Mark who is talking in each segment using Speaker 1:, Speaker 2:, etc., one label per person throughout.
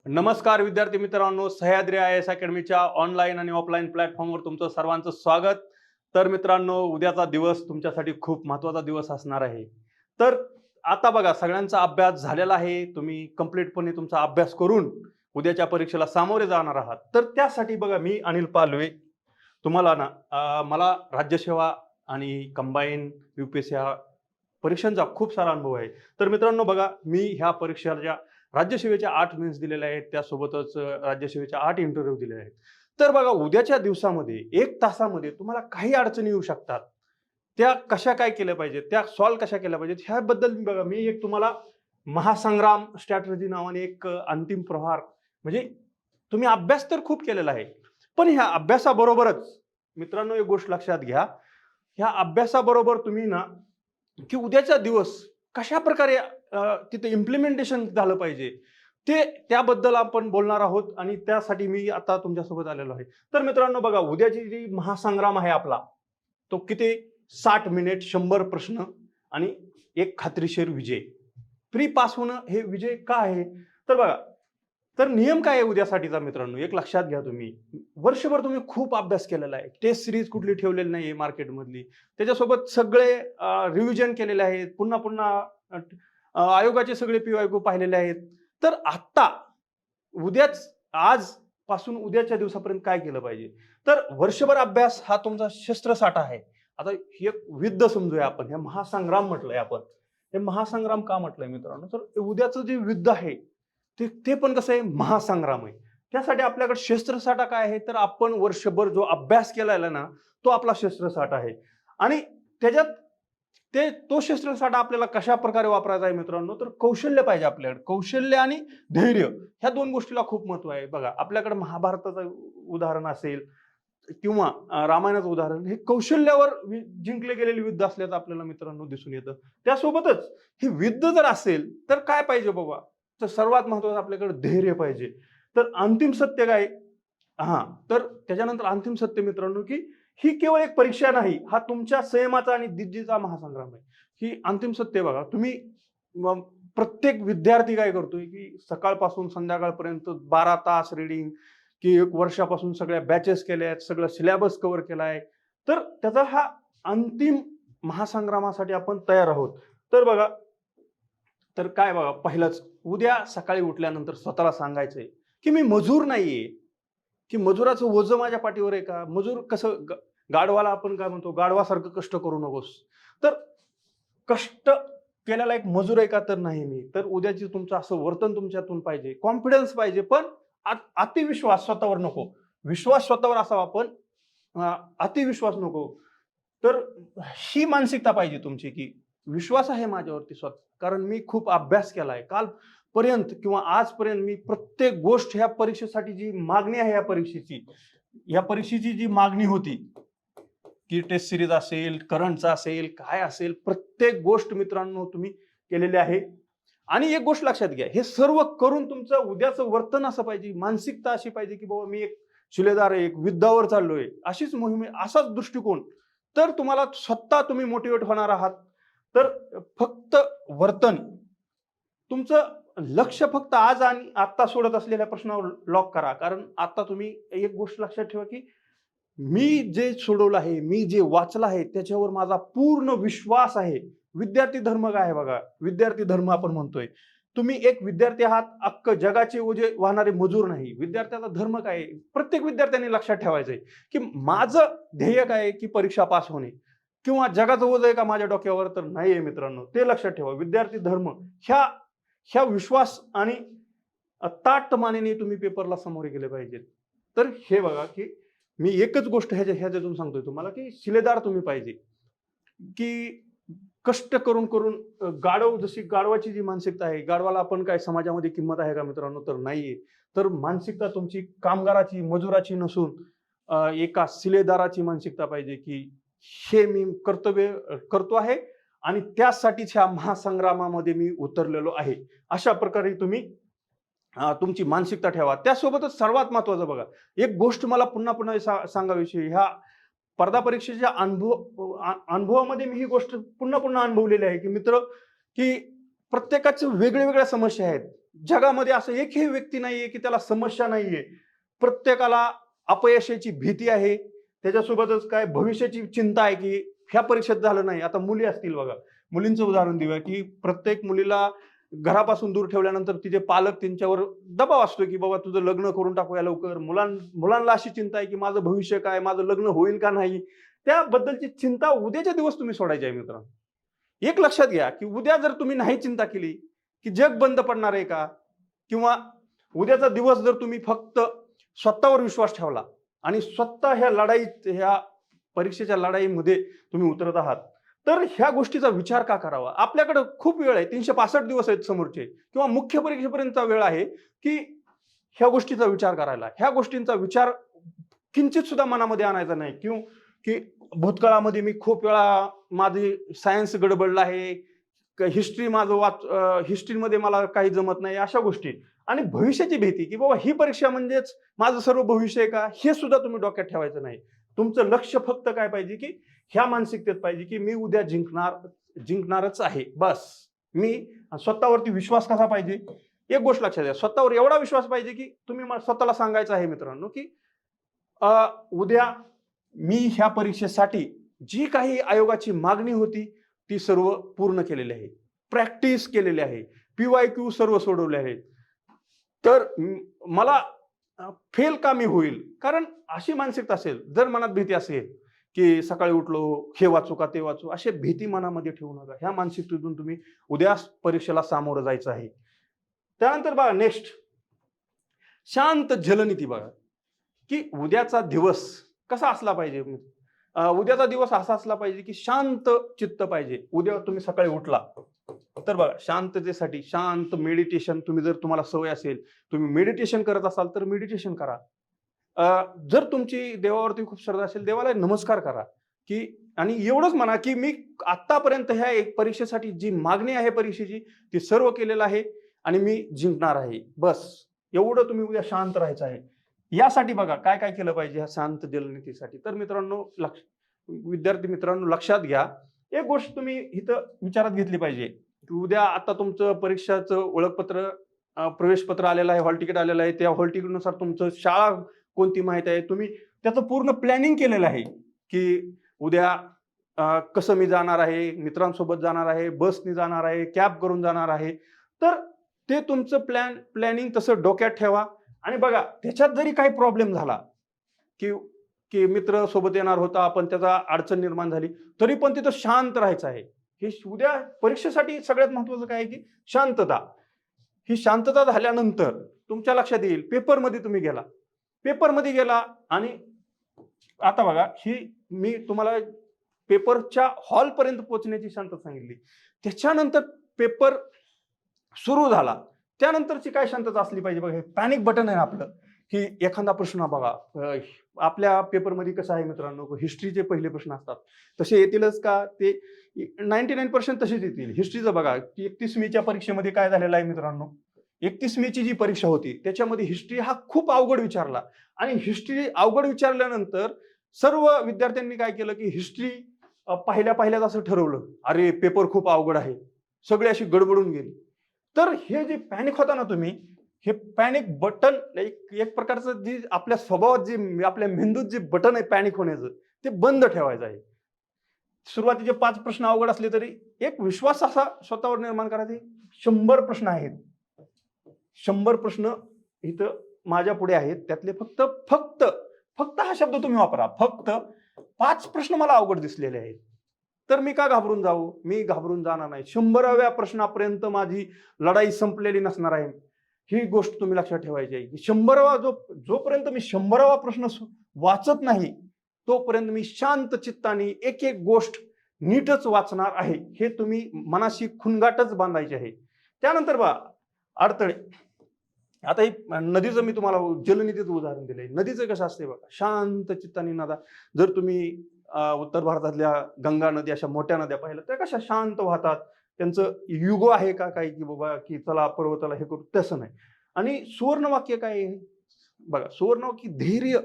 Speaker 1: नमस्कार विद्यार्थी मित्रांनो, सह्याद्री IAS अकॅडमीच्या ऑनलाईन आणि ऑफलाईन प्लॅटफॉर्मवर तुमचं सर्वांचं स्वागत. तर मित्रांनो, उद्याचा दिवस तुमच्यासाठी खूप महत्त्वाचा दिवस असणार आहे. तर आता बघा, सगळ्यांचा अभ्यास झालेला आहे. तुम्ही कंप्लीटपणे तुमचा अभ्यास करून उद्याच्या परीक्षेला सामोरे जाणार आहात. तर त्यासाठी बघा, मी अनिल पालवे तुम्हाला मला राज्यसेवा आणि कंबाईन UPSC ह्या परीक्षांचा खूप सारा अनुभव आहे. तर मित्रांनो बघा, मी ह्या परीक्षेच्या राज्यसेवेच्या 8 मेन्स दिलेल्या आहेत, त्यासोबतच राज्यसेवेच्या 8 इंटरव्ह्यू दिलेले आहेत. तर बघा, उद्याच्या दिवसामध्ये 1 तासामध्ये तुम्हाला काही अडचणी येऊ शकतात. त्या कशा काय केल्या पाहिजेत, त्या सॉल्व्ह कशा केल्या पाहिजेत, ह्याबद्दल बघा मी एक तुम्हाला महासंग्राम स्ट्रॅटेजी नावाने एक अंतिम प्रहार, म्हणजे तुम्ही अभ्यास तर खूप केलेला आहे, पण ह्या अभ्यासाबरोबरच मित्रांनो एक गोष्ट लक्षात घ्या, ह्या अभ्यासाबरोबर तुम्ही की उद्याचा दिवस कशा प्रकारे तिथे इम्प्लिमेंटेशन झालं पाहिजे, त्याबद्दल आपण बोलणार आहोत आणि त्यासाठी मी आता तुमच्यासोबत आलेलो आहे. तर मित्रांनो बघा, उद्याची जी महासंग्राम आहे आपला, तो किती 60 मिनिट, 100 प्रश्न आणि एक खात्रीशीर विजय. प्री पास होणं हे विजय का आहे? तर बघा, तर नियम काय आहे उद्यासाठीचा मित्रांनो, एक लक्षात घ्या. तुम्ही वर्षभर तुम्ही खूप अभ्यास केलेला आहे, टेस्ट सिरीज कुठली ठेवलेली नाहीये मार्केटमधली, त्याच्यासोबत सगळे रिव्हिजन केलेले आहेत, पुन्हा पुन्हा आयोगाचे सगळे PYQ पाहिलेले आहेत. तर आता उद्याच, आज पासून उद्याच्या दिवसापर्यंत काय केलं पाहिजे? तर वर्षभर अभ्यास हा तुमचा शस्त्रसाठा आहे. आता ही एक युद्ध समजूया आपण, हे महासंग्राम म्हटलंय आपण. हे महासंग्राम का म्हटलंय मित्रांनो? तर उद्याचं जे युद्ध आहे ते पण कसं आहे, महासंग्राम आहे. त्यासाठी आपल्याकडे शस्त्रसाठा काय आहे? तर आपण वर्षभर जो अभ्यास केलेला ना, तो आपला शस्त्रसाठा आहे. आणि त्याच्यात तो शस्त्रसाठा आपल्याला कशा प्रकारे वापरायचा आहे मित्रांनो? तर कौशल्य पाहिजे आपल्याकडे. कौशल्य आणि धैर्य, ह्या 2 गोष्टीला खूप महत्व आहे. बघा, आपल्याकडे महाभारताचं उदाहरण असेल किंवा रामायणाचं उदाहरण, हे कौशल्यावर जिंकले गेलेले युद्ध असल्याचं आपल्याला मित्रांनो दिसून येतं. त्यासोबतच हे युद्ध जर असेल तर काय पाहिजे बाबा? तर सर्वात महत्त्वाचं आपल्याकडे धैर्य पाहिजे. तर अंतिम सत्य काय? तर त्याच्यानंतर अंतिम सत्य मित्रांनो, की ही केवळ एक परीक्षा नाही, हा तुमच्या संयमाचा आणि जिद्दीचा महासंग्राम आहे. ही अंतिम सत्य बघा. तुम्ही प्रत्येक विद्यार्थी काय करतोय, की सकाळपासून संध्याकाळपर्यंत 12 तास रीडिंग, की 1 वर्षापासून सगळ्या बॅचेस केल्या आहेत, सगळं सिलेबस कव्हर केलाय. तर त्याचा हा अंतिम महासंग्रामासाठी आपण तयार आहोत. तर बघा, तर काय बघा, पहिलंच उद्या सकाळी उठल्यानंतर स्वतःला सांगायचंय, की मी मजूर नाहीये, की मजुराचं ओझं माझ्या पाठीवर आहे का? मजूर कसं, गाढवाला आपण काय म्हणतो, गाढवासारखं कष्ट करू नकोस. तर कष्ट केलेला एक मजूर आहे का? तर नाही मी. तर उद्याची तुमचं असं वर्तन तुमच्यातून पाहिजे, कॉन्फिडन्स पाहिजे, पण अतिविश्वास स्वतःवर नको. विश्वास स्वतःवर असावा, पण अतिविश्वास नको. तर ही मानसिकता पाहिजे तुमची, की विश्वास आहे माझ्यावरती स्वतः, कारण मी खूप अभ्यास केलाय. कालपर्यंत किंवा आजपर्यंत मी प्रत्येक गोष्ट, ह्या परीक्षेसाठी जी मागणी आहे, या परीक्षेची जी मागणी होती, की टेस्ट सिरीज असेल, करंटचा असेल, काय असेल, प्रत्येक गोष्ट मित्रांनो तुम्ही केलेली आहे. आणि एक गोष्ट लक्षात घ्या, हे सर्व करून तुमचं उद्याचं वर्तन असं पाहिजे, मानसिकता अशी पाहिजे, की बाबा मी एक शिलेदार आहे, एक युद्धावर चाललोय, अशीच मोहीम आहे, असाच दृष्टिकोन. तर तुम्हाला स्वतः तुम्ही मोटिवेट होणार आहात. तर फक्त वर्तन, तुमचं लक्ष फक्त आज आणि आता सोडत असलेल्या प्रश्नावर लॉक करा. कारण आता तुम्ही एक गोष्ट लक्षात ठेवा, की मी जे सोडवलं आहे, मी जे वाचलं आहे, त्याच्यावर माझा पूर्ण विश्वास आहे. विद्यार्थी धर्म काय आहे बघा, विद्यार्थी धर्म आपण म्हणतोय. तुम्ही एक विद्यार्थी आहात, अख्खं जगाचे ओझे वाहणारे मजूर नाही. विद्यार्थ्याचा धर्म काय आहे? प्रत्येक विद्यार्थ्यांनी लक्षात ठेवायचंय, की माझं ध्येय काय आहे, की परीक्षा पास होणे, किंवा जगाचं ओझं आहे का माझ्या डोक्यावर? तर नाहीये मित्रांनो, ते लक्षात ठेवा. विद्यार्थी धर्म, ह्या ह्या विश्वास आणि ताठ मानेने तुम्ही पेपरला सामोरे गेले पाहिजेत. तर हे बघा, की मी एकच गोष्ट ह्याच्यातून सांगतोय तुम्हाला, की शिलेदार तुम्ही पाहिजे, की कष्ट करून करून जशी गाढवाची जी मानसिकता आहे, गाढवाला आपण काय समाजामध्ये किंमत आहे का मित्रांनो? तर नाहीये. तर मानसिकता तुमची कामगाराची, मजुराची नसून एका शिलेदाराची मानसिकता पाहिजे, की हे मी कर्तव्य करतो आहे आणि त्यासाठीच ह्या महासंग्रामामध्ये मी उतरलेलो आहे. अशा प्रकारे तुम्ही तुमची मानसिकता ठेवा. त्यासोबतच सर्वात महत्त्वाचं बघा, एक गोष्ट मला पुन्हा पुन्हा सांगावीशी, ह्या स्पर्धा परीक्षेच्या अनुभवामध्ये मी ही गोष्ट पुन्हा पुन्हा अनुभवलेली आहे, की मित्र, की प्रत्येकाच्या वेगळ्या समस्या आहेत. जगामध्ये असं एकही व्यक्ती नाहीये की त्याला समस्या नाहीये. प्रत्येकाला अपयशाची भीती आहे. त्याच्यासोबतच काय भविष्याची चिंता आहे की ह्या परीक्षेत झालं नाही. आता मुली असतील बघा. मुलींचं उदाहरण देऊया की प्रत्येक मुलीला घरापासून दूर ठेवल्यानंतर तिचे पालक त्यांच्यावर दबाव असतो की बाबा तुझं लग्न करून टाकूया लवकर. मुलांना अशी चिंता आहे की माझं भविष्य काय, माझं लग्न होईल का नाही. त्याबद्दलची चिंता उद्याच्या दिवस तुम्ही सोडायची आहे मित्रांनो. एक लक्षात घ्या की उद्या जर तुम्ही नाही चिंता केली की जग बंद पडणार आहे का, किंवा उद्याचा दिवस जर तुम्ही फक्त स्वतःवर विश्वास ठेवला आणि स्वतः ह्या परीक्षेच्या लढाईमध्ये तुम्ही उतरत आहात, तर ह्या गोष्टीचा विचार का करावा. आपल्याकडे खूप वेळ आहे, 365 दिवस आहेत समोरचे, किंवा मुख्य परीक्षेपर्यंतचा वेळ आहे की ह्या गोष्टीचा विचार करायला. ह्या गोष्टींचा विचार किंचित सुद्धा मनामध्ये आणायचा नाही. की भूतकाळामध्ये मी खूप वेळा माझी सायन्स गडबडला आहे, हिस्ट्री हिस्ट्रीमध्ये मला काही जमत नाही, अशा गोष्टी. आणि भविष्याची भीती की बाबा ही परीक्षा म्हणजेच माझं सर्व भविष्य आहे का, हे सुद्धा तुम्ही डोक्यात ठेवायचं नाही. तुमचं लक्ष फक्त काय पाहिजे की ह्या मानसिकतेत पाहिजे की मी उद्या जिंकणारच आहे. बस. मी स्वतःवरती विश्वास कसा पाहिजे, एक गोष्ट लक्षात द्या, स्वतःवर एवढा विश्वास पाहिजे की तुम्ही स्वतःला सांगायचं आहे मित्रांनो की उद्या मी ह्या परीक्षेसाठी जी काही आयोगाची मागणी होती ती सर्व पूर्ण केलेली आहे, प्रॅक्टिस केलेली आहे, PYQ सर्व सोडवले आहेत. तर मला फेल का मी होईल. कारण अशी मानसिकता असेल, जर मनात भीती असेल की सकाळी उठलो हे वाचू का ते वाचू, अशी भीती मनामध्ये ठेवू नका. ह्या मानसिकतेतून तुम्ही उद्या परीक्षेला सामोरं जायचं आहे. त्यानंतर बघा नेक्स्ट, शांत जलनीती बघा की उद्याचा दिवस कसा असला पाहिजे. उद्याचा दिवस असा असला पाहिजे की शांत चित्त पाहिजे. उद्या तुम्ही सकाळी उठला तर बघा शांततेसाठी शांत मेडिटेशन, तुम्ही जर तुम्हाला सवय असेल, तुम्ही मेडिटेशन करत असाल तर मेडिटेशन करा. जर तुमची देवावरती खूप श्रद्धा असेल, देवाला नमस्कार करा की, आणि एवढंच म्हणा की मी आतापर्यंत ह्या एक परीक्षेसाठी जी मागणी आहे परीक्षेची ती सर्व केलेलं आहे आणि मी जिंकणार आहे. बस एवढं तुम्ही उद्या शांत राहायचं आहे. यासाठी बघा काय काय केलं पाहिजे ह्या शांत जलनीतीसाठी. तर मित्रांनो, विद्यार्थी मित्रांनो लक्षात घ्या, एक गोष्ट तुम्ही इथं विचारात घेतली पाहिजे की उद्या आता तुमचं परीक्षाचं ओळखपत्र, प्रवेशपत्र आलेलं आहे, हॉल तिकीट आलेलं आहे. त्या हॉल तिकीटनुसार तुमचं शाळा कोणती माहित आहे, तुम्ही त्याचं पूर्ण प्लॅनिंग केलेलं आहे की उद्या कसं मी जाणार आहे, मित्रांसोबत जाणार आहे, बसनी जाणार आहे, कॅब करून जाणार आहे. तर ते तुमचं प्लॅनिंग तसं डोक्यात ठेवा. आणि बघा त्याच्यात जरी काही प्रॉब्लेम झाला की की मित्र सोबत येणार होता पण त्याचा अडचण निर्माण झाली, तरी पण तिथं शांत राहायचं आहे. हे उद्या परीक्षेसाठी सगळ्यात महत्वाचं काय आहे की शांतता. ही शांतता झाल्यानंतर तुमच्या लक्षात येईल, पेपरमध्ये गेला आणि आता बघा ही मी तुम्हाला पेपरच्या हॉलपर्यंत पोहोचण्याची शांतता सांगितली. त्याच्यानंतर पेपर सुरू झाला, त्यानंतरची काय शांतता असली पाहिजे बघा. हे पॅनिक बटन आहे आपलं की एखादा प्रश्न बघा, आपल्या पेपरमध्ये कसं आहे मित्रांनो, हिस्ट्रीचे पहिले प्रश्न असतात तसे येतीलच का, ते 99% तसेच येतील. हिस्ट्रीचं बघा की 31 मेच्या परीक्षेमध्ये काय झालेलं आहे मित्रांनो, 31 मेची जी परीक्षा होती त्याच्यामध्ये हिस्ट्री हा खूप अवघड विचारला. आणि हिस्ट्री अवघड विचारल्यानंतर सर्व विद्यार्थ्यांनी काय केलं की हिस्ट्री पहिल्याच असं ठरवलं, अरे पेपर खूप अवघड आहे, सगळी अशी गडबडून गेली. तर हे जे पॅनिक होता ना तुम्ही, हे पॅनिक बटन एक प्रकारचं जी आपल्या स्वभावात जी आपल्या मेंदूत जे बटन आहे पॅनिक होण्याचं, ते बंद ठेवायचं आहे. सुरुवातीचे 5 प्रश्न अवघड असले तरी एक विश्वास असा स्वतःवर निर्माण करायचा. 100 प्रश्न आहेत, 100 प्रश्न इथं माझ्या पुढे आहेत, त्यातले फक्त हा शब्द तुम्ही वापरा, फक्त 5 प्रश्न मला अवघड दिसलेले आहेत. तर मी का घाबरून जाऊ, मी घाबरून जाणार नाही. 100व्या प्रश्नापर्यंत माझी लढाई संपलेली नसणार आहे. ही गोष्ट तुम्ही लक्षात ठेवायची आहे की 100वा जोपर्यंत मी 100वा प्रश्न वाचत नाही तोपर्यंत मी शांत चित्ताने एक एक गोष्ट नीटच वाचणार आहे. हे तुम्ही मनाशी खुणगाटच बांधायची आहे. त्यानंतर बघा अडथळे. आता ही नदीचं मी तुम्हाला जलनीतीचं उदाहरण दिलंय. नदीचं कसं असते बघा, शांत चित्ताने नदा. जर तुम्ही उत्तर भारतातल्या गंगा नदी अशा मोठ्या नद्या पाहिल्या त्या कशा शांत वाहतात, त्यांचं युगो आहे का काही की बाबा की चला पर्वताला हे करू, तसं नाही. आणि सुवर्णवाक्य काय आहे बघा, सुवर्णवाक्य धैर्य,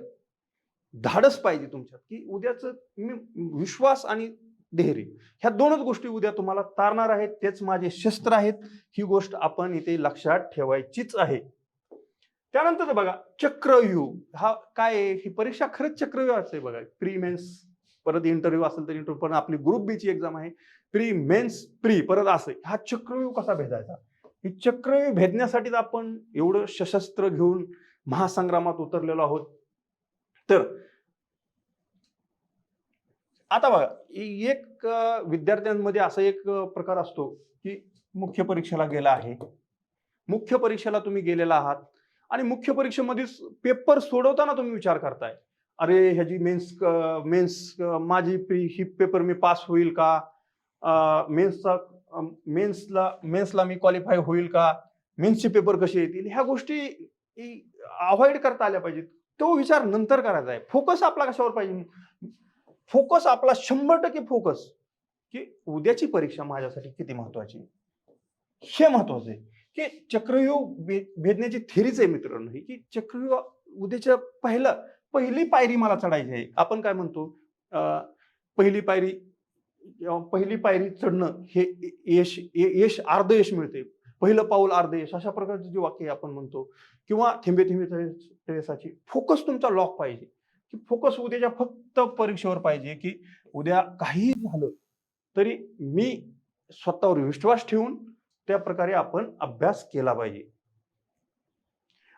Speaker 1: धाडस पाहिजे तुमच्यात की उद्याचं मी विश्वास आणि देहेरी. ह्या दोनच गोष्टी उद्या तुम्हाला तारणार आहेत, तेच माझे शस्त्र आहेत. ही गोष्ट आपण इथे लक्षात ठेवायचीच आहे. त्यानंतर बघा चक्रव्यूह हा काय आहे, ही परीक्षा खरंच चक्रव्यूह आहे बघा. प्री मेन्स, परत इंटरव्ह्यू असेल तर इंटरव्ह्यू, पण आपली ग्रुप बी ची एक्झाम आहे, प्री मेन्स प्री, परत असं हा चक्रव्यूह कसा भेदायचा. ही चक्रव्यूह भेदण्यासाठीच आपण एवढं सशस्त्र घेऊन महासंग्रामात उतरलेलो आहोत. तर आता बघा एक विद्यार्थ्यांमध्ये असा एक प्रकार असतो की मुख्य परीक्षेला गेला आहे, मुख्य परीक्षेला तुम्ही गेलेला आहात आणि मुख्य परीक्षेमध्ये पेपर सोडवताना तुम्ही विचार करताय, अरे ह्याची मेन्स माझी ही पेपर मी पास होईल का, मेन्सला मी क्वालिफाय होईल का, मेन्सचे पेपर कसे येतील, ह्या गोष्टी अवॉइड करता आल्या पाहिजेत. तो विचार नंतर करायचा आहे. फोकस आपला कशावर पाहिजे, फोकस आपला 100% फोकस की उद्याची परीक्षा माझ्यासाठी किती महत्वाची, हे महत्वाचं आहे. की चक्रव्यूह भेदण्याची थेरीच आहे मित्रांनो ही, की चक्रव्यूह उद्याच्या पहिली पायरी मला चढायची आहे. आपण काय म्हणतो, पहिली पायरी चढणं हे यश अर्ध यश मिळते, पहिलं पाऊल अर्ध यश, अशा प्रकारचे जे वाक्य आपण म्हणतो. किंवा थेंबे थेंबे तळे फोकस तुमचा लॉक पाहिजे, की फोकस उद्याच्या फक्त परीक्षेवर पाहिजे, की उद्या काही झालं तरी मी स्वतःवर विश्वास ठेवून त्या प्रकारे आपण अभ्यास केला पाहिजे.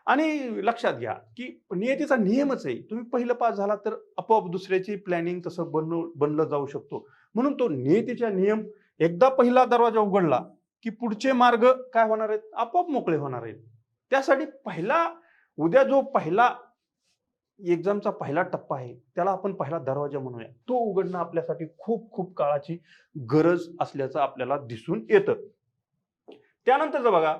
Speaker 1: आणि लक्षात घ्या की नियतीचा नियमच आहे, तुम्ही पहिलं पास झाला तर आपोआप दुसऱ्याची प्लॅनिंग तसं बनलं जाऊ शकतो. म्हणून तो नियतीचा नियम, एकदा पहिला दरवाजा उघडला की पुढचे मार्ग काय होणार आहेत, आपोआप मोकळे होणार आहेत. त्यासाठी उद्या जो पहिला एक्झामचा पहिला टप्पा आहे त्याला आपण पहिला दरवाजा म्हणूया. तो उघडणं आपल्यासाठी खूप खूप काळाची गरज असल्याचं आपल्याला दिसून येतं. त्यानंतरचं बघा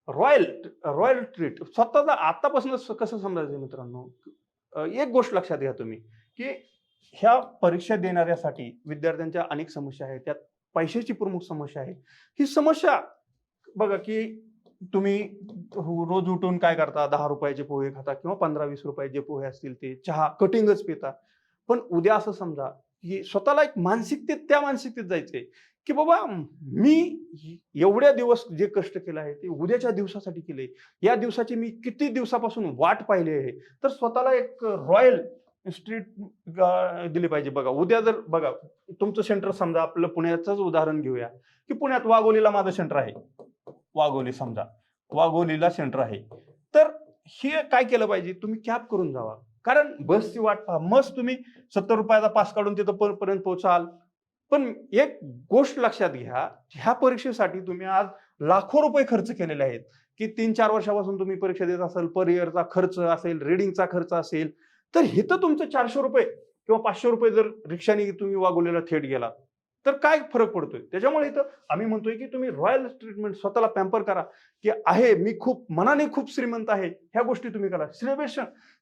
Speaker 1: रॉयल ट्रीट. स्वतःचा आतापासून कसं समजायचं मित्रांनो, एक गोष्ट लक्षात घ्या तुम्ही, की ह्या परीक्षा देणाऱ्यासाठी विद्यार्थ्यांच्या अनेक समस्या आहेत, त्यात पैशाची प्रमुख समस्या आहे. ही समस्या बघा की तुम्ही रोज उठून काय करता, 10 रुपयाचे पोहे खाता किंवा 15-20 रुपयाचे पोहे असतील ते चहा कटिंगच पिता. पण उद्या असं समजा की स्वतःला एक त्या मानसिकतेत जायचंय की बाबा मी एवढ्या दिवस जे कष्ट केलं आहे ते उद्याच्या दिवसासाठी केले, या दिवसाची मी किती दिवसापासून वाट पाहिली आहे. तर स्वतःला एक रॉयल स्ट्रीट दिली पाहिजे. बघा उद्या जर बघा तुमचं सेंटर समजा, आपलं पुण्याचंच उदाहरण घेऊया की पुण्यात वाघोलीला माझं सेंटर आहे, वाघोलीला सेंटर आहे. तर हे काय केलं पाहिजे, तुम्ही कॅब करून जावा, कारण बसची वाट पहा. मस्त तुम्ही 70 रुपयाचा पास काढून तिथं पर्यंत पोहोचाल. पण एक गोष्ट लक्षात घ्या, ह्या परीक्षेसाठी तुम्ही आज लाखो रुपये खर्च केलेले आहेत, की 3-4 वर्षापासून तुम्ही परीक्षा देत असाल, पर इयरचा खर्च असेल, रिडिंगचा खर्च असेल, तर इथं तुमचं 400 रुपये किंवा 500 रुपये जर रिक्षाने तुम्ही वाघोलीला थेट गेला तर काय फरक पडतोय. त्याच्यामुळे इथं आम्ही म्हणतोय की तुम्ही रॉयल ट्रीटमेंट, स्वतःला पॅम्पर करा, की आहे मी खूप मनाने खूप श्रीमंत आहे, ह्या गोष्टी तुम्ही करा.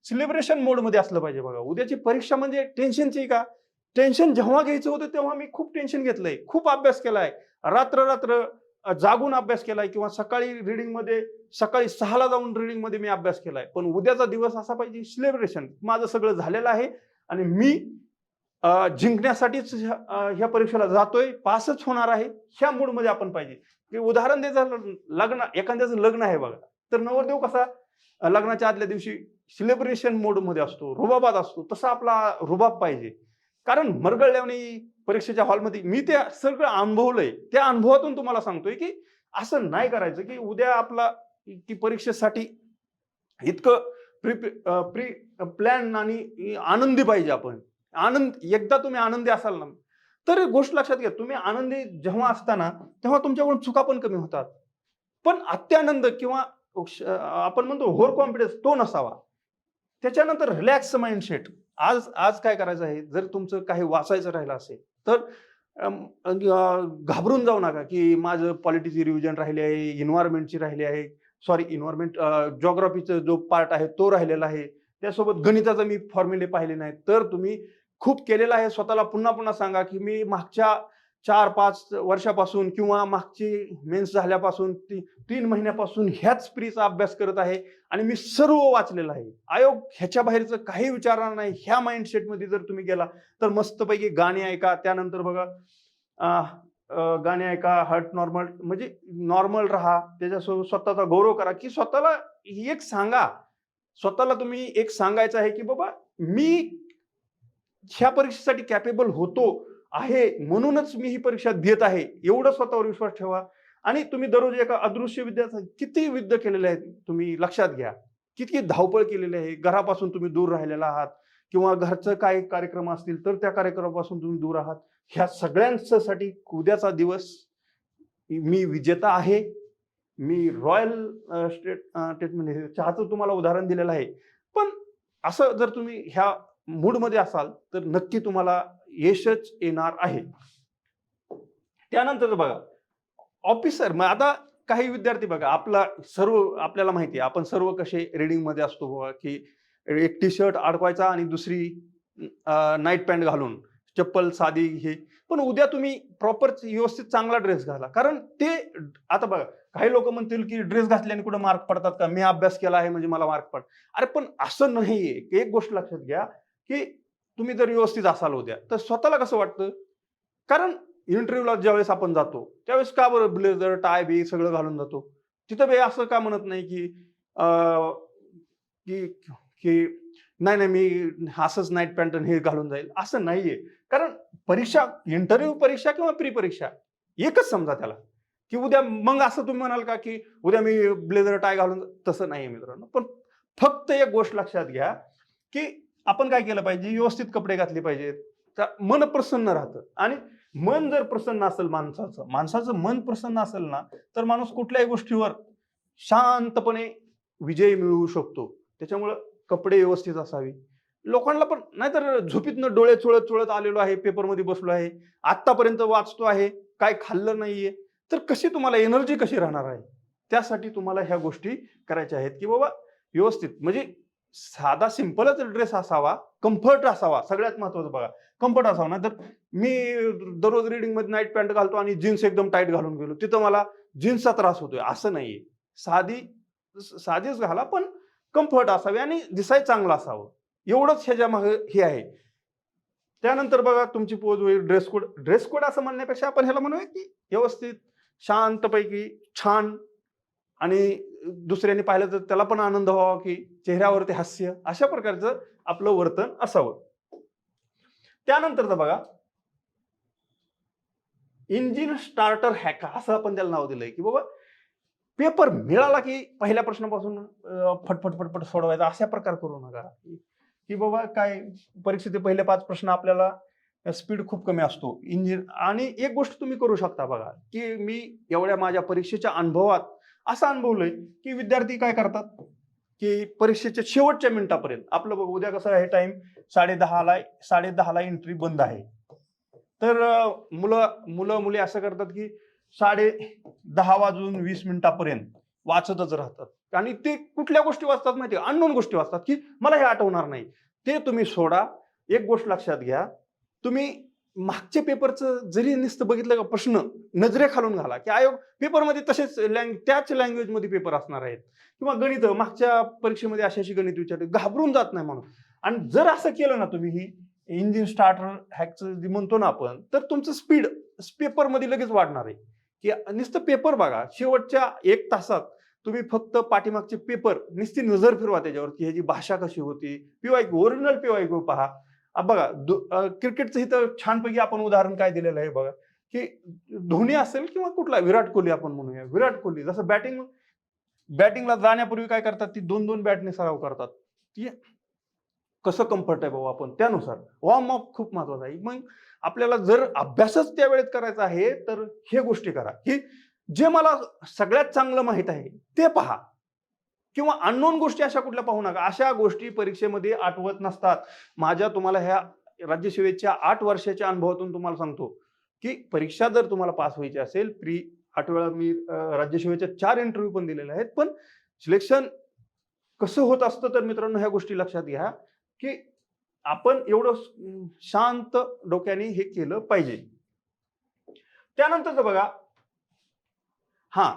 Speaker 1: सेलिब्रेशन मोड मध्ये असलं पाहिजे. बघा उद्याची परीक्षा म्हणजे टेन्शनची का, टेन्शन जेव्हा घ्यायचं होतं तेव्हा मी खूप टेन्शन घेतलंय, खूप अभ्यास केलाय, रात्र जागून अभ्यास केलाय, किंवा सकाळी 6ला जाऊन रिडिंग मध्ये मी अभ्यास केलाय. पण उद्याचा दिवस असा पाहिजे सेलिब्रेशन, माझं सगळं झालेलं आहे आणि मी जिंकण्यासाठीच ह्या परीक्षेला जातोय, पासच होणार आहे, ह्या मूड मध्ये आपण पाहिजे. की उदाहरण द्यायचं, एखाद्याचं लग्न आहे बघा, तर नवरदेव कसा लग्नाच्या आदल्या दिवशी सेलिब्रेशन मोड मध्ये असतो, रुबाबात असतो, तसा आपला रुबाब पाहिजे. कारण मरगळल्याने परीक्षेच्या हॉलमध्ये मी ते सगळं अनुभवलंय, त्या अनुभवातून तुम्हाला सांगतोय की असं नाही करायचं की उद्या आपला की परीक्षेसाठी इतकं प्री प्लॅन आणि आनंदी पाहिजे आपण. एकदा तुम्ही आनंदी असाल ना, तर गोष्ट लक्षात घ्या, तुम्ही आनंदी जेव्हा असताना तेव्हा तुमच्याकडून चुका पण कमी होतात. पण अत्यानंद किंवा आपण म्हणतो ओव्हर कॉन्फिडन्स तो नसावा. त्याच्यानंतर रिलॅक्स माइंडसेट. आज काय करायचं आहे, जर तुमचं काही वाचायचं राहिलं असेल तर घाबरून जाऊ नका की माझं पॉलिटिची रिव्हिजन राहिली आहे, इन्व्हायरमेंटची राहिली आहे, जिओग्राफीचा जो पार्ट आहे तो राहिलेला आहे, त्यासोबत गणिताचं मी फॉर्म्युले पाहिले नाहीत. तर तुम्ही खूप केलेलं आहे, स्वतःला पुन्हा पुन्हा सांगा की मी मागच्या 4-5 वर्षापासून किंवा मागची मेन्स झाल्यापासून 3 महिन्यापासून ह्याच प्रीचा अभ्यास करत आहे आणि मी सर्व वाचलेलं आहे. आयोग ह्याच्या बाहेरचं काही विचारणार नाही. ह्या माइंडसेटमध्ये जर तुम्ही गेला तर मस्तपैकी गाणी ऐका. त्यानंतर बघा गाणी ऐका, हार्ट नॉर्मल म्हणजे नॉर्मल राहा. त्याच्यासोबत स्वतःचा गौरव करा, की स्वतःला एक सांगा. स्वतःला तुम्ही एक सांगायचं आहे, की बाबा मी ह्या परीक्षेसाठी कॅपेबल होतो आहे, म्हणूनच मी ही परीक्षा देत आहे. एवढं स्वतःवर विश्वास ठेवा. आणि तुम्ही दररोज एका अदृश्य विद्यार्थी किती युद्ध केलेले आहेत तुम्ही लक्षात घ्या. किती धावपळ केलेली आहे. घरापासून तुम्ही दूर राहिलेला आहात किंवा घरचं काही कार्यक्रम असतील तर त्या कार्यक्रमापासून तुम्ही दूर आहात. ह्या सगळ्यांसाठी उद्याचा दिवस मी विजेता आहे. मी रॉयल स्टेटमेंट चहाचं तुम्हाला उदाहरण दिलेलं आहे. पण असं जर तुम्ही ह्या मूडमध्ये असाल तर नक्की तुम्हाला यशच येणार आहे. त्यानंतर बघा ऑफिसर, मग आता काही विद्यार्थी बघा आपल्याला माहिती आहे आपण सर्व कसे रीडिंग मध्ये असतो बघा, की एक टी शर्ट अडकवायचा आणि दुसरी नाईट पॅन्ट घालून, चप्पल साधी हे. पण उद्या तुम्ही प्रॉपर व्यवस्थित चांगला ड्रेस घाला. कारण ते आता बघा काही लोक म्हणतील की ड्रेस घातल्याने कुठे मार्क पडतात का, मी अभ्यास केला आहे म्हणजे मला मार्क पड. अरे पण असं नाहीये. एक गोष्ट लक्षात घ्या की तुम्ही जर व्यवस्थित असाल उद्या तर स्वतःला कसं वाटतं. कारण इंटरव्ह्यूला ज्यावेळेस आपण जातो त्यावेळेस का बरं ब्लेझर टाय बी सगळं घालून जातो. तिथं बे असं का म्हणत नाही की की की नाही नाही मी असंच नाईट पॅन्ट हे घालून जाईल, असं नाहीये. कारण परीक्षा, इंटरव्ह्यू परीक्षा किंवा प्री परीक्षा एकच समजा त्याला, की उद्या मग असं तुम्ही म्हणाल का की उद्या मी ब्लेझर टाय घालून, तसं नाहीये मित्रांनो. पण फक्त एक गोष्ट लक्षात घ्या की आपण काय केलं पाहिजे, व्यवस्थित कपडे घातले पाहिजेत. मन प्रसन्न राहतं. आणि मन जर प्रसन्न असेल माणसाचं मन प्रसन्न असेल ना तर माणूस कुठल्याही गोष्टीवर शांतपणे विजय मिळवू शकतो. त्याच्यामुळं कपडे व्यवस्थित असावी. लोकांना पण नाहीतर झोपीतनं डोळे चोळत चोळत आलेलो आहे, पेपरमध्ये बसलो आहे, आतापर्यंत वाचतो आहे, काय खाल्लं नाहीये, तर कशी तुम्हाला एनर्जी कशी राहणार आहे. त्यासाठी तुम्हाला ह्या गोष्टी करायच्या आहेत की बाबा व्यवस्थित म्हणजे साधा सिंपलच ड्रेस असावा, कम्फर्ट असावा. सगळ्यात महत्वाचं बघा कम्फर्ट असावा. ना तर मी दररोज रिडिंग मध्ये नाईट पॅन्ट घालतो आणि जीन्स एकदम टाईट घालून गेलो, तिथं मला जीन्सचा त्रास होतोय, असं नाहीये. साधीच घाला पण कम्फर्ट असावे आणि दिसाय चांगलं असावं. एवढंच ह्याच्या मागे हे आहे. त्यानंतर बघा तुमची पोज होईल. ड्रेस कोड असं म्हणण्यापेक्षा आपण ह्याला म्हणूया की व्यवस्थित शांतपैकी छान. आणि दुसऱ्यांनी पाहिलं तर त्याला पण आनंद व्हावा की चेहऱ्यावरती हास्य, अशा प्रकारचं आपलं वर्तन असावं. त्यानंतर बघा इंजिन स्टार्टर हॅक असं आपण त्याला नाव दिलंय, की बाबा पेपर मिळाला की पहिल्या प्रश्नापासून फटफट फटफट सोडवायचा, अशा प्रकार करू नका. की बाबा काय परीक्षेचे पहिले 5 प्रश्न आपल्याला स्पीड खूप कमी असतो इंजिन. आणि एक गोष्ट तुम्ही करू शकता बघा, की मी एवढ्या माझ्या परीक्षेच्या अनुभवात असं अनुभवलंय की विद्यार्थी काय करतात की परीक्षेच्या शेवटच्या मिनिटापर्यंत आपलं बघ उद्या कसं आहे टाइम 10:30ला एंट्री बंद आहे. तर मुलं मुली असं करतात की 10:30 वाजून 20 मिनिटापर्यंत वाचतच राहतात. आणि ते कुठल्या गोष्टी वाचतात माहितीये, अननोन गोष्टी वाचतात की मला हे आठवणार नाही. ते तुम्ही सोडा. एक गोष्ट लक्षात घ्या, तुम्ही मागच्या पेपरचं जरी नुसतं बघितलं का प्रश्न नजरेखालून घाला, की आयोग पेपरमध्ये तसेच त्याच लँग्वेजमध्ये पेपर असणार आहेत. किंवा गणित मागच्या परीक्षेमध्ये अशी गणित विचारते, घाबरून जात नाही म्हणून. आणि जर असं केलं ना तुम्ही, ही इंजिन स्टार्टर हॅकचं जे म्हणतो ना आपण, तर तुमचं स्पीड पेपरमध्ये लगेच वाढणार आहे. की नुसतं पेपर बघा, शेवटच्या 1 तासात तुम्ही फक्त पाठीमागचे पेपर नुसती नजर फिरवा त्याच्यावर, की ह्याची भाषा कशी होती. पीवायक्यू, ओरिजिनल पीवायक्यू पहा. बघा क्रिकेटचं इथं छानपैकी आपण उदाहरण काय दिलेलं आहे बघा, की धोनी असेल किंवा कुठला विराट कोहली आपण म्हणूया. विराट कोहली जसं बॅटिंगला जाण्यापूर्वी काय करतात, ती 2-2 बॅटने सराव करतात. ती कसं कम्फर्ट आहे बाबा आपण त्यानुसार वॉर्म अप खूप महत्वाचा आहे. मग आपल्याला जर अभ्यासच त्या वेळेत करायचा आहे तर हे गोष्टी करा, की जे मला सगळ्यात चांगलं माहित आहे ते पहा. किंवा अननोन गोष्टी अशा कुठल्या पाहू नका. अशा गोष्टी परीक्षेमध्ये आठवत नसतात. तुम्हाला ह्या राज्यसेवेच्या 8 वर्षाच्या अनुभवातून तुम्हाला सांगतो, की परीक्षा जर तुम्हाला पास व्हायची असेल, 8 वेळा मी राज्यसेवेच्या 4 इंटरव्ह्यू पण दिलेले आहेत. पण सिलेक्शन कसं होत असतं तर मित्रांनो ह्या गोष्टी लक्षात घ्या, की आपण एवढं शांत डोक्याने हे केलं पाहिजे. त्यानंतरच बघा, हा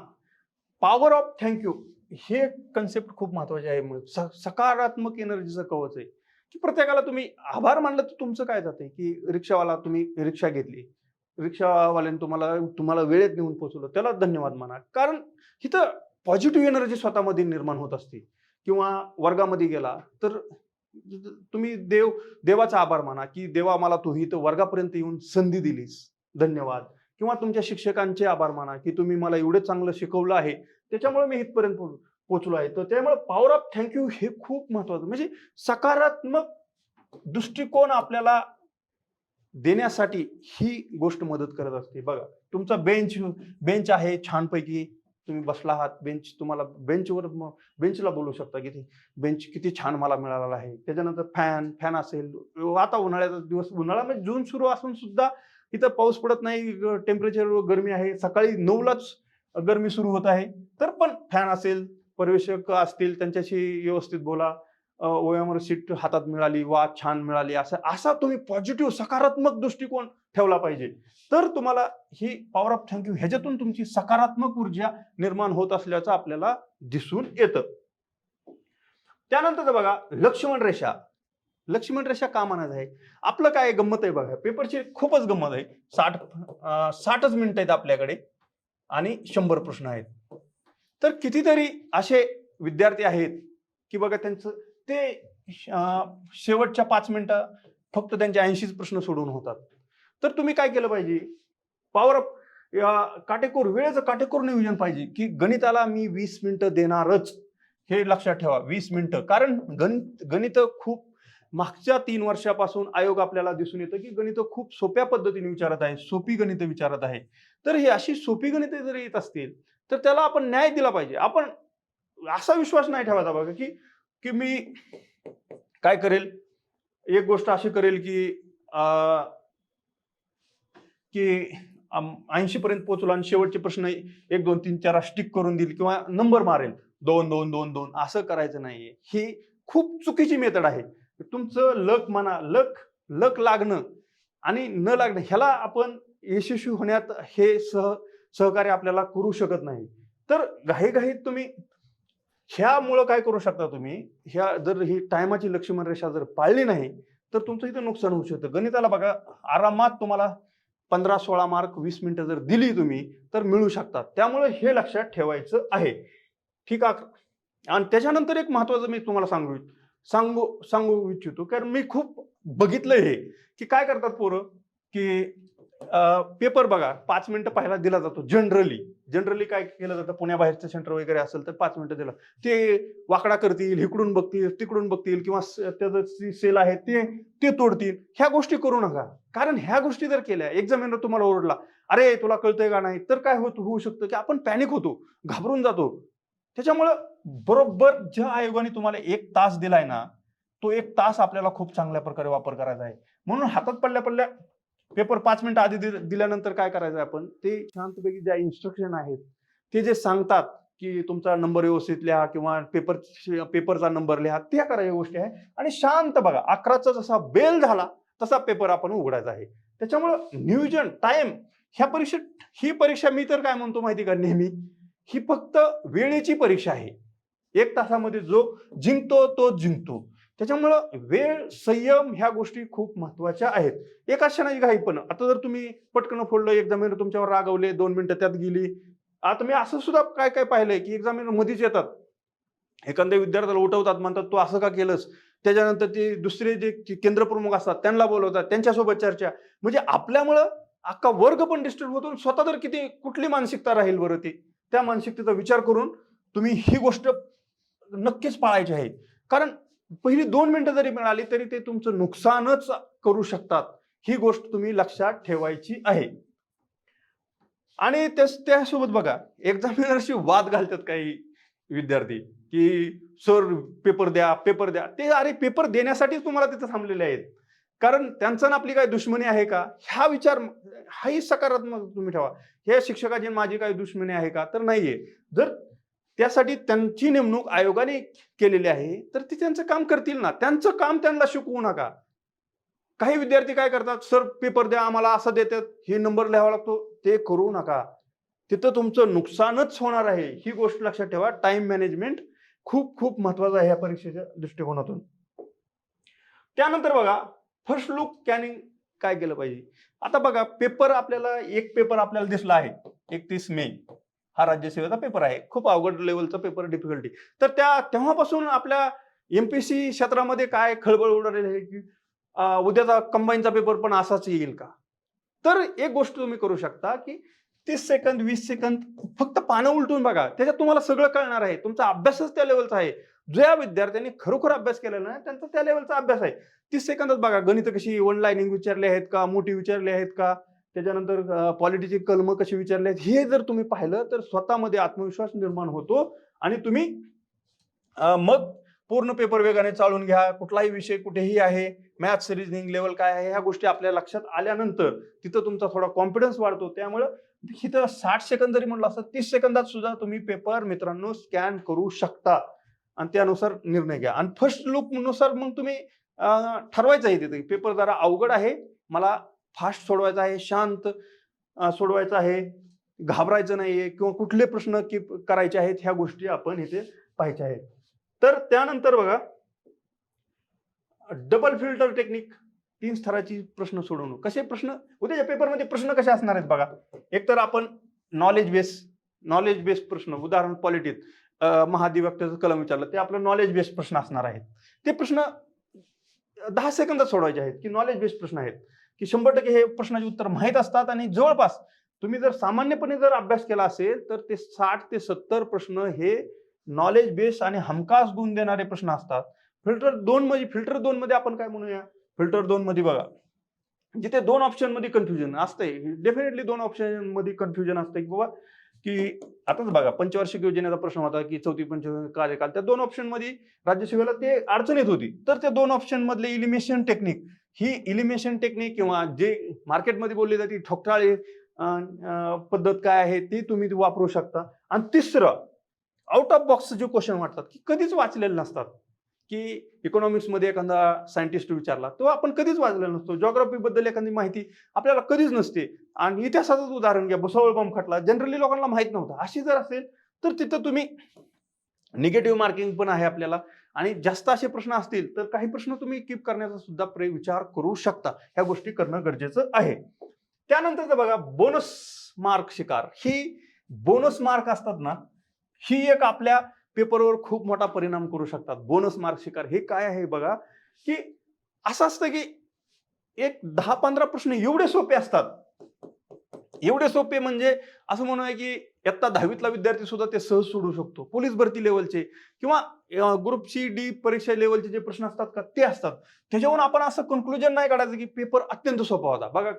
Speaker 1: पॉवर ऑफ थँक्यू हे कन्सेप्ट खूप महत्वाचे आहे. सकारात्मक एनर्जीचं कवच आहे, की प्रत्येकाला तुम्ही आभार मानलं तर तुमचं काय जातंय, की रिक्षावाला, तुम्ही रिक्षा घेतली, रिक्षावाल्याने तुम्हाला तुम्हाला वेळेत नेऊन पोहोचवलं, त्याला धन्यवाद माना. कारण इथं पॉझिटिव्ह एनर्जी स्वतःमध्ये निर्माण होत असते. किंवा वर्गामध्ये गेला तर तुम्ही देवाचा आभार माना, की देवा मला तू इथं वर्गापर्यंत येऊन संधी दिलीस, धन्यवाद. किंवा तुमच्या शिक्षकांचे आभार माना, की तुम्ही मला एवढं चांगलं शिकवलं आहे, त्याच्यामुळे मी इथपर्यंत पोहोचलो आहे. तर त्यामुळे पॉवर ऑफ थँक्यू हे खूप महत्वाचं, म्हणजे सकारात्मक दृष्टिकोन आपल्याला देण्यासाठी ही गोष्ट मदत करत असते. बघा, तुमचा बेंच आहे छानपैकी, तुम्ही बसला आहात, तुम्हाला बेंचला बोलू शकता, की बेंच किती छान मला मिळालेला आहे. त्याच्यानंतर फॅन असेल, आता उन्हाळ्याचा दिवस, उन्हाळा म्हणजे जून सुरू असून सुद्धा इथं पाऊस पडत नाही, टेम्परेचर गरमी आहे, सकाळी 9लाच गरमी सुरू होत आहे, तर पण फॅन असेल, पर्यवेक्षक असतील, त्यांच्याशी व्यवस्थित बोला. ओयावर सीट हातात मिळाली, वा छान मिळाली, असा तुम्ही पॉझिटिव्ह सकारात्मक दृष्टिकोन ठेवला पाहिजे. तर तुम्हाला ही पॉवर ऑफ थँक्यू ह्याच्यातून तुमची सकारात्मक ऊर्जा निर्माण होत असल्याचं आपल्याला दिसून येतं. त्यानंतर बघा, लक्ष्मण रेषा. लक्ष्मण रेषा का म्हणायचं आहे? आपलं काय गंमत आहे बघा, पेपरची खूपच गंमत आहे. 60च मिनिटं आहेत आपल्याकडे आणि 100 प्रश्न आहेत. तर कितीतरी असे विद्यार्थी आहेत की बघा, त्यांचं ते शेवटच्या 5 मिनिटं फक्त त्यांचे 80 प्रश्न सोडून होतात. तर तुम्ही काय केलं पाहिजे? पॉवर ऑफ काटेकोर, वेळेचं काटेकोर नियोजन पाहिजे, की गणिताला मी 20 मिनिटं देणारच, हे लक्षात ठेवा. 20 मिनिटं, कारण गणित खूप मागच्या 3 वर्षापासून आयोग आपल्याला दिसून येतं की गणित खूप सोप्या पद्धतीने विचारत आहे, सोपी गणित विचारत आहे. तर ही अशी सोपी गणित जर येत असतील तर त्याला आपण न्याय दिला पाहिजे. आपण असा विश्वास नाही ठेवायचा बघा, की की मी काय करेल, एक गोष्ट अशी करेल की की 80 पर्यंत पोहोचलो आणि शेवटचे प्रश्न 1 2 3 4 टिक करून देईल किंवा नंबर मारेल 2 2 2 2, असं करायचं नाहीये. ही खूप चुकीची मेथड आहे. तुमचं लक म्हणा, लक लागणं आणि न लागणं, ह्याला आपण यशस्वी होण्यात हे सहकार्य आपल्याला करू शकत नाही. तर घाईघाईत तुम्ही ह्यामुळं काय करू शकता, तुम्ही जर ही टायमाची लक्ष्मण रेषा जर पाळली नाही तर तुमचं इथं नुकसान होऊ शकतं. गणिताला बघा, आरामात तुम्हाला 15-16 मार्क 20 मिनिटं जर दिली तुम्ही तर मिळू शकतात. त्यामुळे हे लक्षात ठेवायचं आहे. ठीक आहे. आणि त्याच्यानंतर एक महत्वाचं मी तुम्हाला सांगू इच्छितो, कारण मी खूप बघितलंय हे, की काय करतात पोरं, की पेपर बघा 5 मिनिटं पहिला दिला जातो. जनरली काय केलं जातं, पुण्याबाहेरचं सेंटर वगैरे असेल तर 5 मिनिटं दिला, ते वाकडा करतील, इकडून बघतील, तिकडून बघतील, किंवा त्याचं सेल आहे ते तोडतील. ह्या गोष्टी करू नका. कारण ह्या गोष्टी जर केल्या, एक्झामिनर तुम्हाला ओरडला, अरे तुला कळतंय का नाही, तर काय होऊ शकतं, की आपण पॅनिक होतो, घाबरून जातो. त्याच्यामुळं बरोबर ज्या आयोगाने तुम्हाला 1 तास दिलाय ना, तो 1 तास आपल्याला खूप चांगल्या प्रकारे वापर करायचा आहे. म्हणून हातात पडल्या पेपर 5 मिनिटं आधी दिल्यानंतर काय करायचं, आपण ते शांतपैकी ज्या इन्स्ट्रक्शन आहेत ते जे सांगतात, की तुमचा नंबर व्यवस्थित लिहा किंवा पेपरचा नंबर लिहा, त्या करायच्या गोष्टी आहे. आणि शांत बघा, 11चा जसा बेल झाला तसा पेपर आपण उघडायचा आहे. त्याच्यामुळं नियोजन, टाइम, ही परीक्षा मी तर काय म्हणतो माहिती का, नेहमी ही फक्त वेळेची परीक्षा आहे. 1 तासामध्ये जो जिंकतो तो जिंकतो. त्याच्यामुळं वेळ, संयम ह्या गोष्टी खूप महत्वाच्या आहेत. एका क्षणाची घाई पण, आता जर तुम्ही पटकन फोडलं, एक्झामिनर तुमच्यावर रागवले, 2 मिनिटं त्यात गेली. आता मी असं सुद्धा काय पाहिलंय, की एक्झामिनर मध्येच येतात, एखाद्या विद्यार्थ्याला उठवतात, म्हणतात तू असं का केलंस. त्याच्यानंतर ते दुसरे जे केंद्र प्रमुख असतात त्यांना बोलवतात, त्यांच्यासोबत चर्चा. म्हणजे आपल्यामुळं अख्खा वर्ग पण डिस्टर्ब होतो. स्वतः तर कुठली मानसिकता राहील बरं ती. त्या मानसिकतेचा विचार करून तुम्ही ही गोष्ट नक्कीच पाळायची आहे. कारण पहिली 2 मिनिटं जरी मिळाली तरी ते तुमचं नुकसानच करू शकतात. ही गोष्ट तुम्ही लक्षात ठेवायची आहे. आणि त्यासोबत बघा, एक्झामिनरशी वाद घालतात काही विद्यार्थी, की सर पेपर द्या. ते अरे पेपर देण्यासाठीच तुम्हाला तिथे थांबलेले आहेत. कारण त्यांचं ना आपली काही दुश्मनी आहे का, हा विचार, हाही सकारात्मक तुम्ही ठेवा. हे शिक्षकाची माझी काही दुश्मनी आहे का, तर नाहीये. जर त्यासाठी त्यांची नेमणूक आयोगाने केलेली आहे तर ते त्यांचं काम करतील ना. त्यांचं काम त्यांना शिकवू नका. काही विद्यार्थी काय करतात, सर पेपर द्या आम्हाला, असं देतात, हे नंबर लिहावा लागतो, ते करू नका. तिथं तुमचं नुकसानच होणार आहे. ही गोष्ट लक्षात ठेवा. टाइम मॅनेजमेंट खूप खूप महत्वाचं आहे या परीक्षेच्या दृष्टिकोनातून. त्यानंतर बघा, फर्स्ट लुक स्कॅनिंग काय केलं पाहिजे. आता बघा, पेपर आपल्याला एक पेपर आपल्याला दिसला आहे 31 मे, हा राज्यसेवेचा पेपर आहे. खूप अवघड लेवलचा पेपर, डिफिकल्टी. तर तेव्हापासून आपल्या एमपीसी क्षेत्रामध्ये काय खळबळ उडालेली आहे की उद्याचा कंबाईनचा पेपर पण असाच येईल का. तर एक गोष्ट तुम्ही करू शकता की 30 सेकंद 20 सेकंद फक्त पानं उलटून बघा, त्याच्यात तुम्हाला सगळं कळणार आहे. तुमचा अभ्यासच त्या लेवलचा आहे. ज्या विद्यार्थ्यांनी खरोखर अभ्यास केलेला नाही त्यांचा त्या लेवलचा अभ्यास आहे. 30 सेकंदात बघा, गणित कशी वन लाईनिंग विचारले आहेत का, मोठी विचारले आहेत का, त्याच्यानंतर पॉलिटिची कलम कशी विचारले आहेत, हे जर तुम्ही पाहिलं तर स्वतःमध्ये आत्मविश्वास निर्माण होतो आणि तुम्ही मग पूर्ण पेपर वेगाने चालून घ्या. कुठलाही विषय कुठेही आहे, मॅथ्स रिजनिंग लेवल काय आहे, ह्या गोष्टी आपल्या लक्षात आल्यानंतर तिथं तुमचा थोडा कॉन्फिडन्स वाढतो. त्यामुळे इथं 60 सेकंद जरी म्हटलं असतं, 30 सेकंदात सुद्धा तुम्ही पेपर मित्रांनो स्कॅन करू शकता आणि त्यानुसार निर्णय घ्या. आणि फर्स्ट लुक नुसार मग तुम्ही ठरवायचं आहे तिथे पेपर जरा अवघड आहे, मला फास्ट सोडवायचा आहे, शांत सोडवायचा आहे, घाबरायचं नाहीये किंवा कुठले प्रश्न करायचे आहेत, ह्या गोष्टी आपण इथे पाहायच्या आहेत. तर त्यानंतर बघा, डबल फिल्टर टेक्निक, 3 स्तराची प्रश्न सोडवणूक. कसे प्रश्न उद्याच्या पेपरमध्ये प्रश्न कसे असणार आहेत बघा. एक तर आपण नॉलेज बेस प्रश्न, उदाहरण पॉलिटित महाधिवक्त्याचं कलम विचारलं, ते आपलं नॉलेज बेस प्रश्न असणार आहेत. ते प्रश्न 10 सेकंदात सोडवायचे आहेत की नॉलेज बेस्ड प्रश्न आहेत की 100% हे प्रश्नाचे उत्तर माहीत असतात आणि जवळपास तुम्ही जर सामान्यपणे जर अभ्यास केला असेल तर ते 60 ते 70 प्रश्न हे नॉलेज बेस आणि हमखास गुण देणारे प्रश्न असतात. फिल्टर 2 मध्ये आपण काय म्हणूया, फिल्टर 2 मध्ये बघा, जिथे 2 ऑप्शन मध्ये कन्फ्युजन असते, डेफिनेटली 2 ऑप्शन मध्ये कन्फ्युजन असते की बाबा की आताच बघा, पंचवार्षिक योजनेचा प्रश्न होता की 4थी पंचवार्षिक कार्यकाल, त्या 2 ऑप्शन मध्ये राज्यसेवेला ते अडचण येत होती. तर त्या 2 ऑप्शन मधले इलिमिनेशन टेक्निक, ही इलिमिनेशन टेक्निक किंवा जे मार्केटमध्ये बोलली जाते ठोकताळे पद्धत काय आहे ती तुम्ही वापरू शकता. आणि तिसरं, आउट ऑफ बॉक्स जे क्वेश्चन वाटतात की कधीच वाचलेले नसतात, की इकॉनॉमिक्स मध्ये एखादा सायंटिस्ट विचारला तो आपण कधीच वाचलेला नसतो, जिओग्राफी बद्दल एखादी माहिती आपल्याला कधीच नसते, आणि इतिहासाचंच उदाहरण घ्या, भुसावळ बॉम्ब खटला जनरली लोकांना माहित नव्हता. अशी जर असेल तर तिथं तुम्ही निगेटिव्ह मार्किंग पण आहे आपल्याला. आणि जास्त असे प्रश्न असतील तर काही प्रश्न तुम्ही कीप करण्याचा सुद्धा विचार करू शकता. ह्या गोष्टी करणं गरजेचं आहे. त्यानंतर बघा, बोनस मार्क शिकार. ही बोनस मार्क असतात ना, ही एक आपल्या पेपरवर खूप मोठा परिणाम करू शकतात. बोनस मार्क शिकार हे काय आहे बघा, की असं असतं की एक 10-15 प्रश्न एवढे सोपे असतात, एवढे सोपे म्हणजे असं म्हणूया की इयत्ता 10वीतला विद्यार्थी सुद्धा ते सहज सोडू शकतो. पोलीस भरती लेवलचे किंवा ग्रुप सी डी परीक्षा लेवलचे जे प्रश्न असतात का ते असतात. त्याच्यावरून आपण असं कन्क्लुजन नाही काढायचं की पेपर अत्यंत सोपा होता. बघा,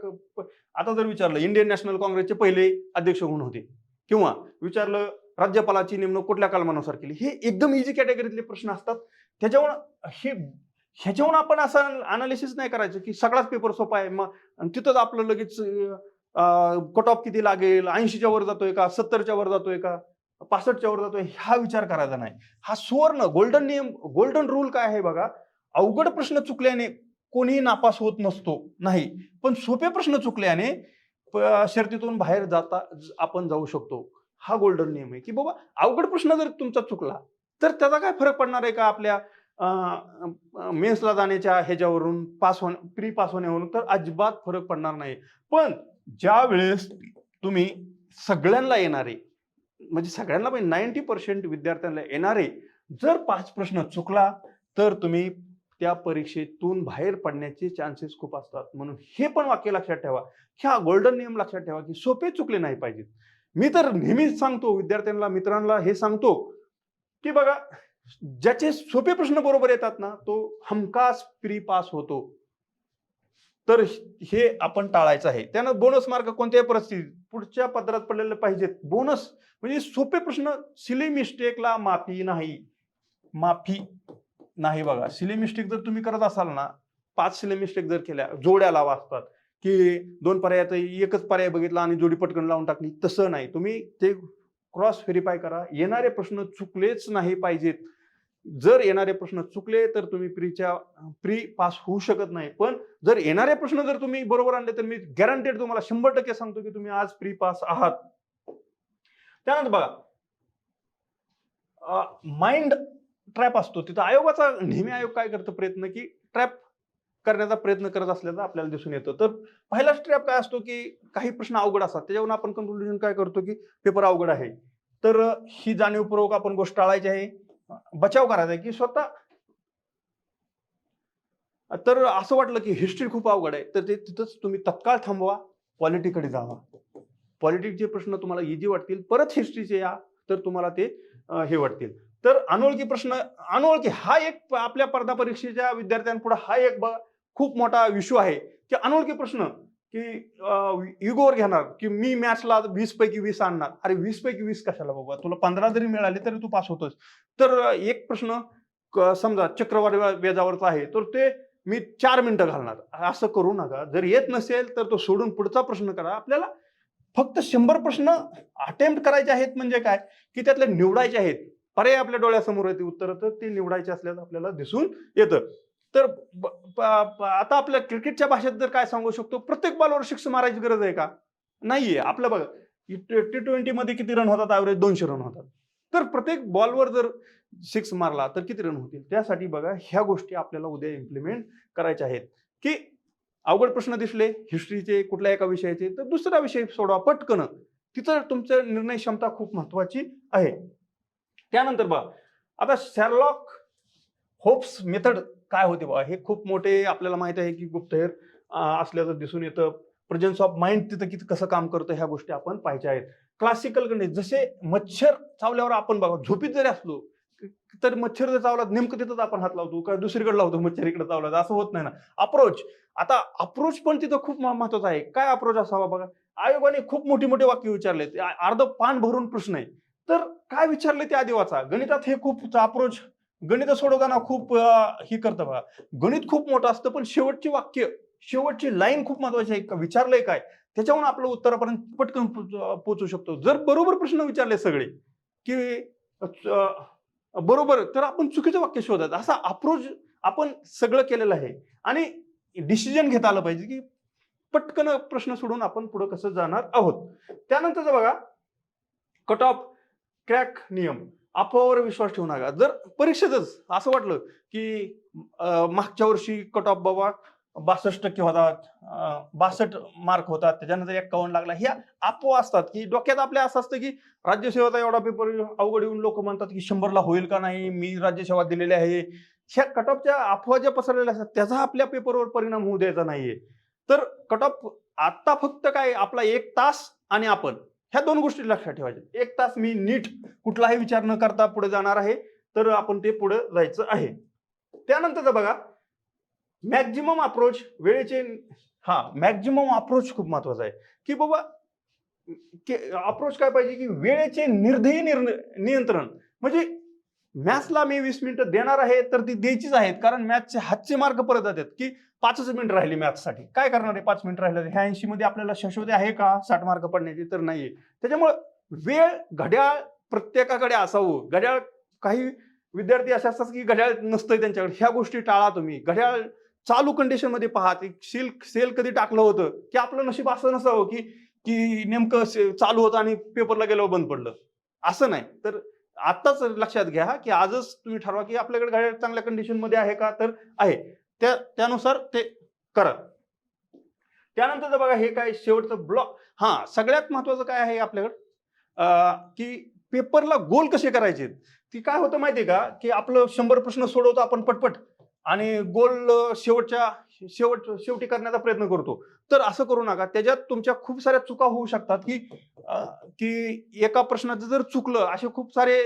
Speaker 1: आता जर विचारलं इंडियन नॅशनल काँग्रेसचे पहिले अध्यक्ष कोण होते, किंवा विचारलं राज्यपालाची नेमणूक कुठल्या कलमानुसार केली, हे एकदम इझी कॅटेगरीतले प्रश्न असतात. ह्याच्यावरून आपण असं अनालिसिस नाही करायचं की सगळाच पेपर सोपा आहे, मग तिथंच आपलं लगेच कट ऑफ किती लागेल, 80च्या वर जातोय का, 70च्या वर जातोय का, 65च्या वर जातोय, हा विचार करायचा नाही. हा सुवर्ण गोल्डन नियम, गोल्डन रूल काय आहे बघा, अवघड प्रश्न चुकल्याने कोणीही नापास होत नसतो नाही, पण सोपे प्रश्न चुकल्याने शर्तीतून बाहेर आपण जाऊ शकतो. हा गोल्डन नियम आहे की बाबा, अवघड प्रश्न जर तुमचा चुकला तर त्याचा काय फरक पडणार आहे का आपल्या मेन्सला जाण्याच्या ह्याच्यावरून, प्री पास होण्यावरून, तर अजिबात फरक पडणार नाही. पण ज्या वेळेस तुम्ही सगळ्यांना येणारे, म्हणजे सगळ्यांना पण 90% विद्यार्थ्यांना येणारे जर 5 प्रश्न चुकला तर तुम्ही त्या परीक्षेतून बाहेर पडण्याचे चान्सेस खूप असतात. म्हणून हे पण वाक्य लक्षात ठेवा, हा गोल्डन नियम लक्षात ठेवा की सोपे चुकले नाही पाहिजेत. मी तर नेहमीच सांगतो विद्यार्थ्यांना, मित्रांना हे सांगतो की बघा, ज्याचे सोपे प्रश्न बरोबर येतात ना तो हमखास प्री पास होतो. तर हे आपण टाळायचं आहे. त्यानं बोनस मार्क कोणत्याही परिस्थितीत पुढच्या पत्रात पडलेले पाहिजेत. बोनस म्हणजे सोपे प्रश्न, सिली मिस्टेकला माफी नाही बघा. सिली मिस्टेक जर तुम्ही करत असाल ना, 5 सिली मिस्टेक जर केल्या, जोड्या लावा असतात की 2 पर्यायात एकच पर्याय बघितला आणि जोडी पटकन लावून टाकली, तसं नाही. तुम्ही ते क्रॉस व्हेरीफाय करा. येणारे प्रश्न चुकलेच नाही पाहिजेत. जर येणारे प्रश्न चुकले तर तुम्ही प्री पास होऊ शकत नाही. पण जर येणारे प्रश्न जर तुम्ही बरोबर आणले तर मी गॅरंटेड तुम्हाला 100% सांगतो की तुम्ही आज प्री पास आहात. त्यानंतर बघा, माइंड ट्रॅप असतो तिथं. आयोगाचा नेहमी आयोग काय करतो प्रयत्न, की ट्रॅप करण्याचा प्रयत्न करत असल्याचं आपल्याला दिसून येतं. तर पहिलाच ट्रॅप काय असतो, की काही प्रश्न अवघड असतात. त्याच्यावरून आपण कन्क्लुजन काय करतो, की पेपर अवघड आहे. तर ही जाणीवपूर्वक आपण गोष्ट टाळायची आहे. बचाव करायचा आहे, की स्वतः तर असं वाटलं, की हिस्ट्री खूप अवघड आहे, तर ते तिथंच तुम्ही तत्काळ थांबवा, पॉलिटिकडे जावा. पॉलिटिक्सचे प्रश्न तुम्हाला इझी वाटतील. परत हिस्ट्रीचे या, तर तुम्हाला ते हे वाटतील. तर अनोळखी प्रश्न, अनोळखी हा एक आपल्या स्पर्धा परीक्षेच्या विद्यार्थ्यांपुढे हा एक खूप मोठा इश्यू आहे, की अनोळखी प्रश्न, की इगोवर घेणार, की मी मॅथ्सला 20 पैकी 20 आणणार. अरे 20 पैकी 20 कशाला बाबा? तुला 15 जरी मिळाले तरी तू पास होतोस. तर एक प्रश्न समजा चक्रवाढ व्याजावरचा आहे, तर ते मी 4 मिनिटं घालणार. असं करू नका. जर येत नसेल तर तो सोडून पुढचा प्रश्न करा. आपल्याला फक्त 100 प्रश्न अटेम्प्ट करायचे आहेत म्हणजे काय, की त्यातले निवडायचे आहेत. पर्याय आपल्या डोळ्यासमोर येते उत्तर, तर ते निवडायचे असल्याचं आपल्याला दिसून येतं. तर आता आपल्या क्रिकेटच्या भाषेत जर काय सांगू शकतो, प्रत्येक बॉलवर सिक्स मारायची गरज आहे का? नाहीये. आपलं बघा, T20 मध्ये किती रन होतात? ॲव्हरेज 200 रन होतात. तर प्रत्येक बॉलवर जर सिक्स मारला तर किती रन होतील? त्यासाठी बघा, ह्या गोष्टी आपल्याला उद्या इम्प्लिमेंट करायच्या आहेत, की अवघड प्रश्न दिसले हिस्ट्रीचे कुठल्या एका विषयाचे, तर दुसरा विषय सोडवा पटकन. तिथं तुमचं निर्णय क्षमता खूप महत्वाची आहे. त्यानंतर बघा, आता शॅरलॉक होप्स मेथड काय होते बघा, हे खूप मोठे आपल्याला माहित आहे, की गुप्तहेर असल्याचं दिसून येतं. प्रेझन्स ऑफ माइंड तिथं किती कसं काम करतं ह्या गोष्टी आपण पाहायच्या आहेत. क्लासिकल गणित, जसे मच्छर चावल्यावर आपण बघा झोपीत जरी असलो तर मच्छर जर चावला नेमकं तिथंच आपण हात लावतो का दुसरीकडे लावतो, मच्छर इकडे चावला असं होत नाही ना. अप्रोच, आता अप्रोच पण तिथं खूप महत्वाचा आहे. काय अप्रोच असावा बघा, आयोगाने खूप मोठी मोठी वाक्य विचारले, अर्ध पान भरून प्रश्न आहे. तर काय विचारले ते आधी वाचा. गणितात हे खूप अप्रोच, गणित सोडवताना खूप हे करतं बघा. गणित खूप मोठं असतं पण शेवटची वाक्य, शेवटची लाईन खूप महत्वाची आहे. विचारलंय काय त्याच्यावरून आपलं उत्तरापर्यंत पटकन पोहोचू शकतो. जर बरोबर प्रश्न विचारले सगळे, की बरोबर, तर आपण चुकीचं वाक्य शोधायचं. असा अप्रोच आपण सगळं केलेलं आहे. आणि डिसिजन घेता आलं पाहिजे, की पटकन प्रश्न सोडून आपण पुढे कसं जाणार आहोत. त्यानंतरचं बघा, कट ऑफ क्रॅक नियम. अफवावर विश्वास ठेवू नका. जर परीक्षेतच असं वाटलं, की मागच्या वर्षी कट ऑफ बाबा 62% होतात, 62 मार्क होतात, त्याच्यानंतर 51 लागला, ह्या अफवा असतात, की डोक्यात आपल्या असं असतं, की राज्यसेवेचा एवढा पेपर अवघड येऊन लोक म्हणतात, की 100ला होईल का नाही, मी राज्यसेवा दिलेली आहे. ह्या कट ऑफच्या अफवा ज्या पसरलेल्या असतात त्याचा आपल्या पेपरवर परिणाम होऊ द्यायचा नाहीये. तर कट ऑफ आता फक्त काय, आपला 1 तास आणि आपण, ह्या 2 गोष्टी लक्षात ठेवायच्या. 1 तास मी नीट कुठलाही विचार न करता पुढे जाणार आहे, तर आपण ते पुढे जायचं आहे. त्यानंतर बघा, मॅक्झिमम अप्रोच, वेळेचे, मॅक्झिमम अप्रोच खूप महत्वाचा आहे, की बाबा अप्रोच काय पाहिजे, की वेळेचे निर्दयी नियंत्रण. म्हणजे मॅथ्सला मी 20 मिनिटं देणार आहे तर ती द्यायचीच आहेत, कारण मॅथ्सचे हातचे मार्क परत जातात, की 5च मिनिट राहिली मॅथ्ससाठी. काय करणार आहे 5 मिनिट राहिले? ह्या 80 मध्ये आपल्याला शाश्वती आहे का 60 मार्क पडण्याची? तर नाहीये. त्याच्यामुळे वेळ, घड्याळ प्रत्येकाकडे असावं. घड्याळ, काही विद्यार्थी असे असतात की घड्याळ नसतंय त्यांच्याकडे. ह्या गोष्टी टाळा तुम्ही. घड्याळ चालू कंडिशन मध्ये पहा. सेल कधी टाकलं होतं, की आपलं नशीब असं नसावं, की की नेमकं चालू होतं आणि पेपरला गेल्यावर बंद पडलं. असं नाही. तर आताच लक्षात घ्या, की आजच तुम्ही ठरवा, की आपल्याकडे घड्याळ चांगल्या कंडिशन मध्ये आहे का? तर आहे. त्यानुसार ते करा. त्यानंतर बघा, हे काय शेवटचं ब्लॉक. सगळ्यात महत्वाचं काय आहे आपल्याकडे, की पेपरला गोल कसे करायचे. ती काय होतं माहितीये का, की आपलं 100 प्रश्न सोडवतो आपण पटपट आणि गोल शेवटी करण्याचा प्रयत्न करतो. तर असं करू नका. त्याच्यात तुमच्या खूप साऱ्या चुका होऊ शकतात, की एका प्रश्नाचं जर चुकलं, असे खूप सारे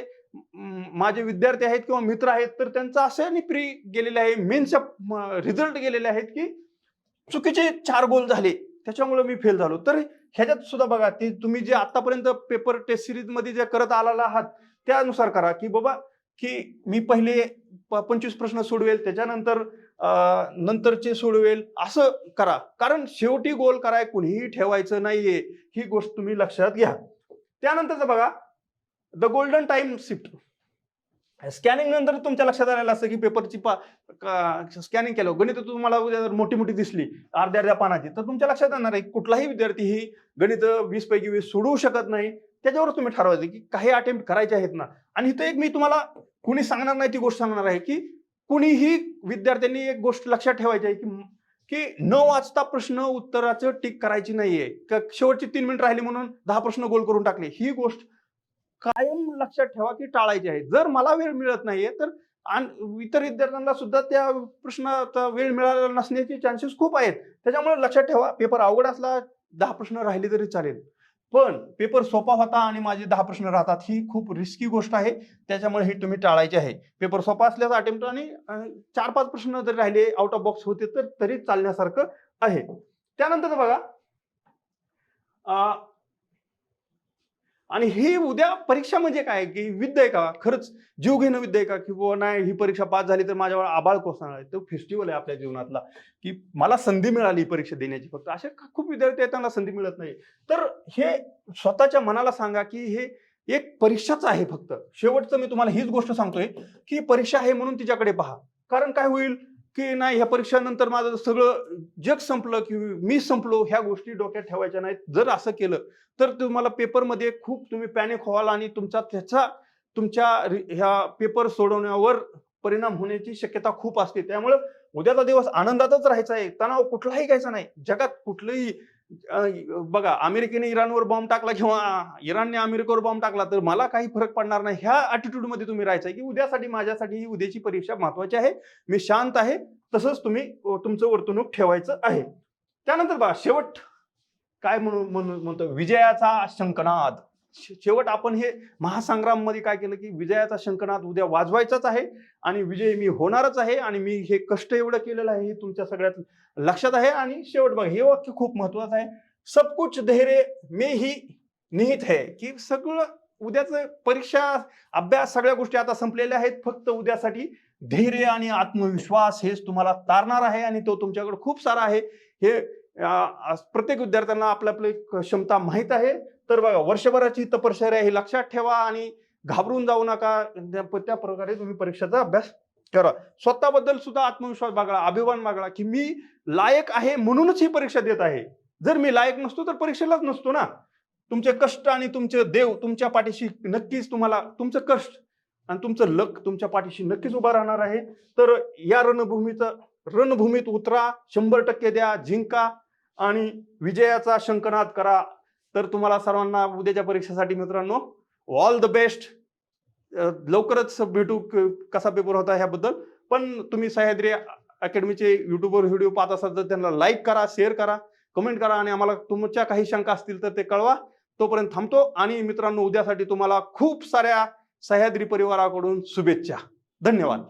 Speaker 1: माझे विद्यार्थी आहेत किंवा मित्र आहेत, तर त्यांचं असं प्री गेलेले आहे, मेन्सच्या रिझल्ट गेलेले आहेत, की चुकीचे 4 गोल झाले, त्याच्यामुळे मी फेल झालो. तर ह्याच्यात सुद्धा बघा, ते तुम्ही जे आतापर्यंत पेपर टेस्ट सिरीज मध्ये जे करत आलेला आहात त्यानुसार करा, की बाबा, की मी पहिले 25 प्रश्न सोडवेल, त्याच्यानंतर नंतरचे सोडवेल, असं करा. कारण शेवटी गोल कराय कुणीही ठेवायचं नाहीये, ही गोष्ट तुम्ही लक्षात घ्या. त्यानंतरचं बघा, the golden time shift. Scanning नंतर तुमच्या लक्षात आलेलं असतं की पेपरची स्कॅनिंग केलं, गणित तुम्हाला उद्या जर मोठी मोठी दिसली अर्ध्या अर्ध्या पानाची, तर तुमच्या लक्षात येणार आहे कुठलाही विद्यार्थी ही गणित 20 पैकी 20 सोडवू शकत नाही. त्याच्यावर तुम्ही ठरवायचं की काही अटेम्प्ट करायचे आहेत ना. आणि इथं एक मी तुम्हाला कुणी सांगणार नाही ती गोष्ट सांगणार आहे की कुणीही विद्यार्थ्यांनी एक गोष्ट लक्षात ठेवायची आहे की की न वाचता प्रश्न उत्तराचं टिक करायची नाहीये. शेवटची 3 मिनिट राहिली म्हणून 10 प्रश्न गोल करून टाकले, ही गोष्ट कायम लक्षात ठेवा की टाळायची आहे. जर मला वेळ मिळत नाहीये तर इतर विद्यार्थ्यांना सुद्धा त्या प्रश्नाचा वेळ मिळालेला नसण्याचे चान्सेस खूप आहेत. त्याच्यामुळे लक्षात ठेवा, पेपर अवघड असला 10 प्रश्न राहिले तरी चालेल, पण पेपर सोपा होता आणि माझे 10 प्रश्न राहतात ही खूप रिस्की गोष्ट आहे. त्याच्यामुळे ही तुम्ही टाळायची आहे. पेपर सोपा असल्याचा अटेम्प्ट आणि 4-5 प्रश्न जरी राहिले आउट ऑफ बॉक्स होते तर तरी चालण्यासारखं आहे. त्यानंतर बघा आणि ही उद्या परीक्षा म्हणजे काय की विद्या आहे का, खरंच जीव घेणं विद्या आहे का, की बुवा नाही ही परीक्षा पास झाली तर माझ्यावर आभाळ कोसळणार आहे. तो फेस्टिवल आहे आपल्या जीवनातला, की मला संधी मिळाली परीक्षा देण्याची. फक्त असे खूप विद्यार्थी आहेत त्यांना संधी मिळत नाही. तर हे स्वतःच्या मनाला सांगा की हे एक परीक्षाच आहे फक्त. शेवटचं मी तुम्हाला हीच गोष्ट सांगतोय की परीक्षा आहे म्हणून तिच्याकडे पहा. कारण काय होईल की नाही ह्या परीक्षानंतर माझं सगळं जग संपलं की मी संपलो, ह्या गोष्टी डोक्यात ठेवायच्या नाहीत. जर असं केलं तर तुम्हाला पेपरमध्ये खूप तुम्ही पॅनिक व्हाल आणि तुमच्या ह्या पेपर सोडवण्यावर परिणाम होण्याची शक्यता खूप असते. त्यामुळे उद्याचा दिवस आनंदातच राहायचा आहे, तणाव कुठलाही घ्यायचा नाही. जगात कुठलंही बघा, अमेरिकेने इराणवर बॉम्ब टाकला किंवा इराणने अमेरिकेवर बॉम्ब टाकला तर मला काही फरक पडणार नाही. ह्या ॲटिट्यूडमध्ये तुम्ही राहायचं की उद्यासाठी माझ्यासाठी ही उद्याची परीक्षा महत्वाची आहे, मी शांत आहे. तसंच तुम्ही तुमचं वर्तणूक ठेवायचं आहे. त्यानंतर बघा शेवट काय म्हणतो, विजयाचा शंखनाद. शेवट आपण हे महासंग्राम मध्ये काय केलं की विजयाचा शंखनाद उद्या वाजवायचाच आहे आणि विजय मी होणारच आहे आणि मी हे कष्ट एवढं केलेलं आहे हे तुमच्या सगळ्यात लक्षात आहे. आणि शेवट बघा, हे वाक्य खूप महत्वाचं आहे, सब कुछ धैर्य में ही निहित है. की सगळं उद्याचं परीक्षा अभ्यास सगळ्या गोष्टी आता संपलेल्या आहेत, फक्त उद्यासाठी धैर्य आणि आत्मविश्वास हेच तुम्हाला तारणार आहे आणि तो तुमच्याकडे खूप सारा आहे. हे प्रत्येक विद्यार्थ्यांना आपली आपली क्षमता माहीत आहे. तर बघा, वर्षभराची तपश्चर्या हे लक्षात ठेवा आणि घाबरून जाऊ नका. त्या प्रकारे तुम्ही परीक्षेचा अभ्यास करा. स्वतःबद्दल सुद्धा आत्मविश्वास बाळगा, अभिमान बाळगा की मी लायक आहे म्हणूनच ही परीक्षा देत आहे. जर मी लायक नसतो तर परीक्षेलाच नसतो ना. तुमचे कष्ट आणि तुमचे देव तुमच्या पाठीशी नक्कीच, तुम्हाला तुमचं कष्ट आणि तुमचं लक तुमच्या पाठीशी नक्कीच उभा राहणार आहे. तर या रणभूमीत उतरा, 100% द्या, जिंका आणि विजयाचा शंखनाद करा. तर तुम्हाला सर्वांना उद्याच्या परीक्षेसाठी मित्रांनो ऑल द बेस्ट. लवकरच भेटू कसा पेपर होता ह्याबद्दल. पण तुम्ही सह्याद्री अकॅडमीचे युट्यूबवर व्हिडिओ पाहत असाल तर त्यांना लाईक करा, शेअर करा, कमेंट करा आणि आम्हाला तुमच्या काही शंका असतील तर ते कळवा. तोपर्यंत थांबतो आणि मित्रांनो उद्यासाठी तुम्हाला खूप साऱ्या सह्याद्री परिवाराकडून शुभेच्छा. धन्यवाद.